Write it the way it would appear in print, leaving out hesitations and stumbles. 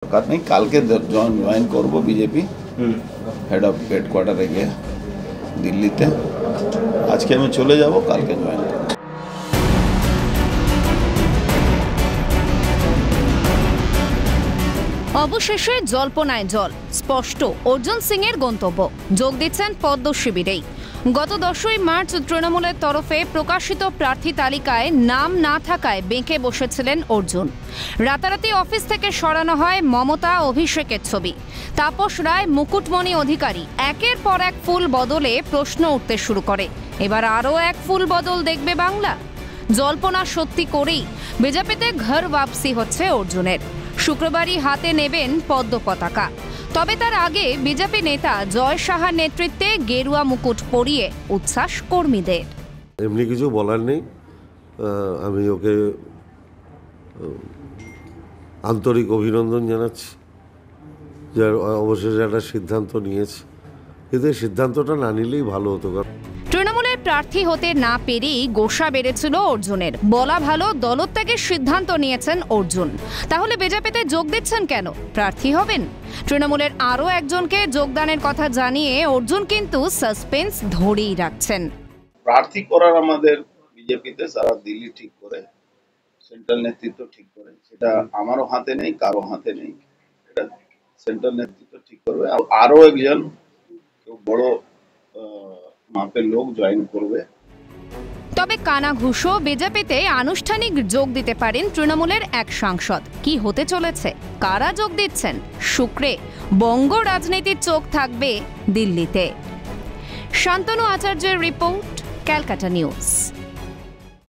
দরকার নেই, কালকে জয়েন করব বিজেপি হেড অফ হেডকোয়ার্টারে গিয়ে দিল্লিতে। আজকে আমি চলে যাব, কালকে জয়েন করব। অবশেষে জল্পনায় জল, স্পষ্ট অর্জুন সিং এর গন্তব্য, যোগ দিচ্ছেন পদ্ম শিবিরেই। গত 10ই মার্চ তৃণমূলের তরফে প্রকাশিত প্রার্থী তালিকায় নাম না থাকায় বেঁকে বসেছিলেন অর্জুন। রাতারাতি অফিস থেকে সরানো হয় মমতা অভিষেকের ছবি। তাপস রায়, মুকুটমণি অধিকারী একের পর এক ফুল বদলে প্রশ্ন উঠতে শুরু করে, এবার আরও এক ফুল বদল দেখবে বাংলা। জল্পনা সত্যি করেই বিজেপিতে ঘর ওয়াপসি হচ্ছে অর্জুনের। শুক্রবারই হাতে নেবেন পদ্ম পতাকা। তবে তার আগে বিজেপি নেতা জয় সাহার নেতৃত্বে গেরুয়া মুকুট পরিয়ে উচ্ছ্বাস কর্মীদের। এমনি কিছু বলার নেই, আমি ওকে আন্তরিক অভিনন্দন জানাচ্ছি যে অবশেষে একটা সিদ্ধান্ত নিয়েছে, কিন্তু এই সিদ্ধান্তটা না নিলেই ভালো হতো। তৃণমূলের প্রার্থী হতে না পেরেই গোসা বেড়েছিল অর্জুনের। বলা ভালো, দলত্যাগের সিদ্ধান্ত নিয়েছেন অর্জুন। তাহলে বিজেপিতে যোগ দিচ্ছেন কেন? প্রার্থী হবেন? তৃণমূলের আরও একজনকে যোগদানের কথা জানিয়ে অর্জুন কিন্তু সাসপেন্স ধরেই রাখছেন। প্রার্থী করার আমাদের বিজেপিতে সারা দিল্লি ঠিক করে, সেন্ট্রাল নেতৃত্ব ঠিক করে, সেটা আমারও হাতে নেই, কারো হাতে নেই, এটা সেন্ট্রাল নেতৃত্ব ঠিক করবে। আরো একজন কেউ বড় মাপের লোক জয়েন করবে। তবে কানাঘুষো বিজেপিতে আনুষ্ঠানিক যোগ দিতে পারেন তৃণমূলের এক সাংসদ। কি হতে চলেছে? কারা যোগ দিচ্ছেন? শুক্রে বঙ্গ রাজনীতির চোখ থাকবে দিল্লিতে। শান্তনু আচার্যের রিপোর্ট, ক্যালকাটা নিউজ।